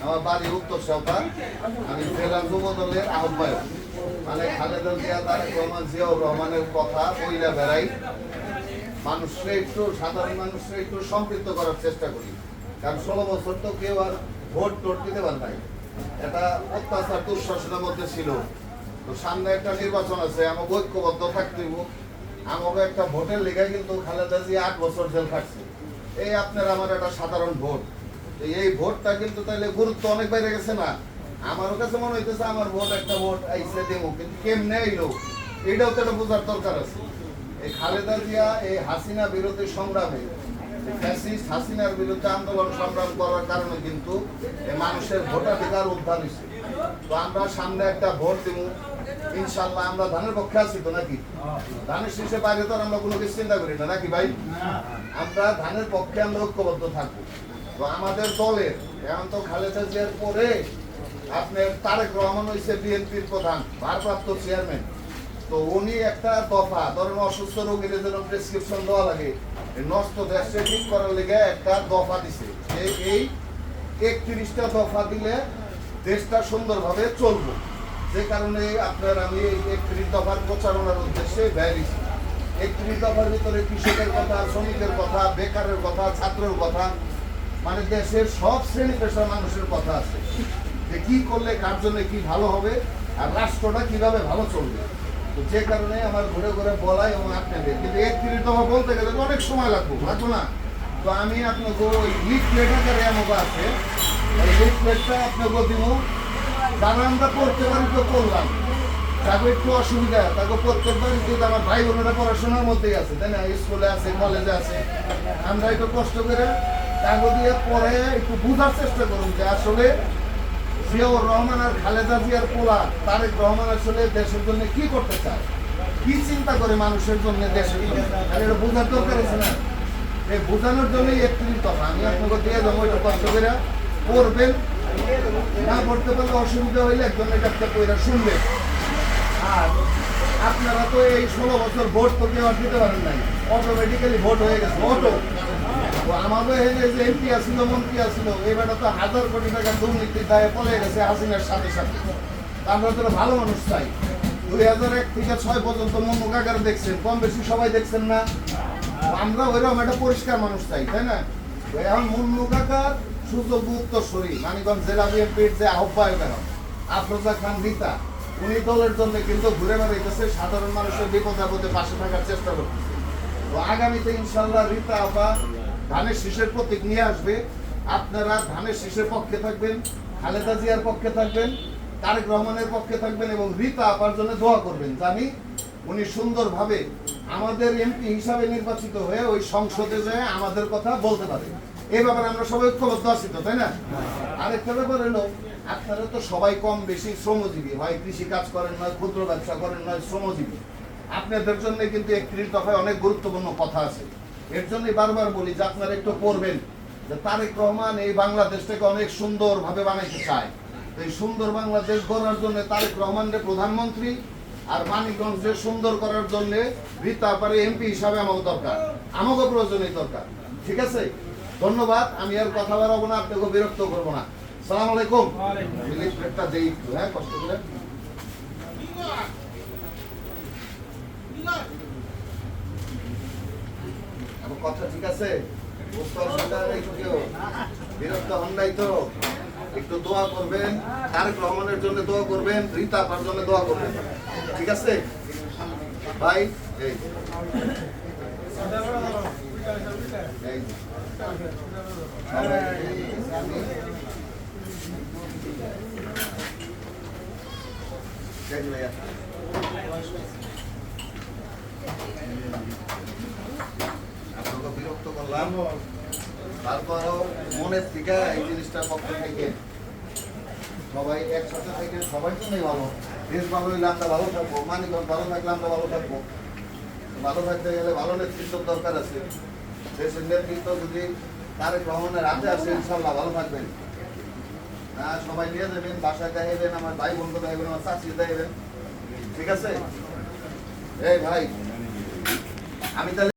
আমার বাড়ি উত্তর সাঁওতা, আমি জেলা যুব দলের আহ্বায়ক। মানে খালেদা জিয়া, তারেক রহমান, জিয়াউর রহমানের কথা বইলা বেড়াই, মানুষকে একটু, সাধারণ মানুষকে একটু সম্পৃক্ত করার চেষ্টা করি। কারণ 16 বছর তো কেউ আর ভোট টোট দিতে পারে নাই, এটা অত্যাচার দুঃশাসনের মধ্যে ছিল। তো সামনে একটা নির্বাচন আছে, আমাকে ঐক্যবদ্ধ থাকতে হইব। আমাকে একটা ভোটের লেগে কিন্তু খালেদা জিয়া 8 বছর জেল খাটছে। এই আপনার আমার একটা সাধারণ ভোট, এই ভোটটা কিন্তু তাইলে গুরুত্ব অনেক বেড়ে গেছে না? আমার কাছে মনে হইতেছে আমার ভোট একটা ভোট আইসে দেবো, কিন্তু কেমনে এলো এটাও তো একটা বোঝার দরকার আছে। এই খালেদা জিয়া এই হাসিনা বিরোধী সংগ্রামে, হাসিনার বিরুদ্ধে আন্দোলন সংগ্রাম করার কারণে কিন্তু মানুষের ভোটাধিকার উদ্ধার হয়েছে। তো আমরা সামনে একটা ভোট দিব ইনশাল্লাহ। আমরা ধানের পক্ষে আছি তো নাকি? ধানের শীর্ষে বাইরে তো আমরা কোনো কিছু চিন্তা করি না নাকি ভাই? আমরা ধানের পক্ষে আমরা ঐক্যবদ্ধ থাকবো। তো আমাদের দলের এখন তো খালেদা জিয়ার পরে আপনার তারেক রহমান হয়েছে বিএনপির প্রধান ভারপ্রাপ্ত চেয়ারম্যান। তো উনি একটা দফা, ধরেন অসুস্থ রোগীর জন্য প্রেসক্রিপশন দেওয়া লাগে, নষ্ট দেশে ঠিক করার লেগে একটা দফা দিছে। এই 31টা দফা দিলে দেশটা সুন্দরভাবে চলবে। যে কারণে আপনার আমি এই 31 দফার প্রচারণার উদ্দেশ্যে বেরিয়েছি। 31 দফার ভিতরে কৃষকের কথা, শ্রমিকের কথা, বেকারের কথা, ছাত্রের কথা, মানে দেশের সব শ্রেণী পেশার মানুষের কথা আছে, যে কি করলে কার জন্য কি ভালো হবে আর রাষ্ট্রটা কিভাবে ভালো চলবে। তো যে কারণে আমার ঘুরে ঘুরে বলাই এবং আপনাদের, কিন্তু 31 দফা বলতে গেলে তো অনেক সময় লাগবে না? তো আমি আপনাকে ওই লিফলেট আকারে আমাকে আছে, ওই লিফলেটটা আপনাকে দিব। যারা আমরা পড়তে পারি তো করলাম, তাকে একটু অসুবিধা, তাকে প্রত্যেকবার কিন্তু আমার ভাই বোনেরা পড়াশোনার মধ্যেই আছে, তাই না? স্কুলে আছে, কলেজে আছে। আমরা একটু কষ্ট করে তাকে দিয়ে পড়ে একটু বোঝার চেষ্টা করুন যে আসলে জিয়াউর রহমান আর খালেদা জিয়ার পোলা তারেক রহমান আসলে দেশের জন্য কি করতে চায়, কি চিন্তা করে মানুষের জন্য, দেশের জন্য। এটা বোঝার দরকার আছে না? এই বোঝানোর জন্যই 31 দফা আমি আপনাকে দিয়ে যাবো। একটু কষ্ট করে পড়বেন, না পড়তে পারলে অসুবিধা হইলে একজন এটা পড়া শুনবেন। আর আপনারা তো এই 16 বছর ভোট তো কেউ আর দিতে পারেন নাই, অটোমেটিক্যালি ভোট হয়ে গেছে অটো। আমাদের যে এমপি আসছিল, মন্ত্রী আসছিল, এবারে তো 1000 কোটি টাকা দুর্নীতির দায়ে পড়ে গেছে হাসিনার সাথে সাথে। আমরা তো ভালো মানুষ চাই। 2001 থেকে 6 পর্যন্ত মন্নু কাকার দেখছেন, কম বেশি সবাই দেখছেন না? আমরা ওইরকম একটা পরিষ্কার মানুষ চাই, তাই না? এখন মন্নু কাকার সুযোগ্য উত্তরসূরি মানিকগঞ্জ জেলা বিএনপির যে আহ্বায়ক আফরোজা খান রীতা, উনি দলের জন্য কিন্তু ঘুরে বেড়াইতেছে, সাধারণ মানুষের বিপদ আপদে পাশে থাকার চেষ্টা করতেছে। তো আগামীতে ইনশাল্লাহ রীতা আপা ধানের শীষের প্রতীক নিয়ে আসবে। আপনারা ধানের শীষের পক্ষে থাকবেন, খালেদা জিয়ার পক্ষে থাকবেন, তারেক রহমানের পক্ষে থাকবেন এবং রীতা আপার জন্য দোয়া করবেন, জানি উনি সুন্দরভাবে আমাদের এমপি হিসাবে নির্বাচিত হয়ে ওই সংসদে যায় আমাদের কথা বলতে পারে। এই ব্যাপারে আমরা সবাই ঐক্যবদ্ধ আছি তো, তাই না? আরেকটা ব্যাপার হলো, আপনারা তো সবাই কম বেশি শ্রমজীবী, হয় কৃষি কাজ করেন, নয় ক্ষুদ্র ব্যবসা করেন, নয় শ্রমজীবী। আপনাদের জন্য কিন্তু 31 দফায় অনেক গুরুত্বপূর্ণ কথা আছে। এর জন্যই বারবার বলি যে আপনারা একটু পড়বেন যে তারেক রহমান এই বাংলাদেশটাকে অনেক সুন্দরভাবে বানাইতে চায়। এই সুন্দর বাংলাদেশ গড়ার জন্য তারেক রহমানের প্রধানমন্ত্রী আর মানিকগঞ্জকে সুন্দর করার জন্য রীতা আপারে এমপি হিসাবে আমাকে দরকার, আমাকে প্রয়োজনীয় দরকার। ঠিক আছে, ধন্যবাদ। আমি আর কথা বাড়াবো না, আপনাকে বিরক্ত করবো না। সালাম আলাইকুম। লিফলেটটা দেই একটু, হ্যাঁ, কষ্ট করে। কথা ঠিক আছে? বিরক্ত হন নাই তো? একটু দোয়া করবেন, তারেক রহমানের জন্য দোয়া করবেন, রীতা আপার জন্য দোয়া করবেন, ঠিক আছে ভাই? এই বিরক্ত করলাম, তারপরও মনের থেকে এই জিনিসটার পক্ষে থেকে সবাই একসাথে থেকে সবাই জন্যই ভালো। দেশ ভালো হইলে আমরা ভালো থাকবো, মানিকগঞ্জ ভালো থাকলে আমরা ভালো থাকবো। ভালো থাকতে গেলে ভালো নেতৃত্বের দরকার আছে। দেশের নেতৃত্ব যদি তারেক রহমানের হাতে আসে, ইনশাল্লাহ ভালো থাকবেন। হ্যাঁ, সবাই নিয়ে যাবেন, বাসায় দেখাইবেন, আমার ভাই বোনকে দেখাইবেন, আমার চাষি দেখাইবেন, ঠিক আছে? এই ভাই, আমি তাহলে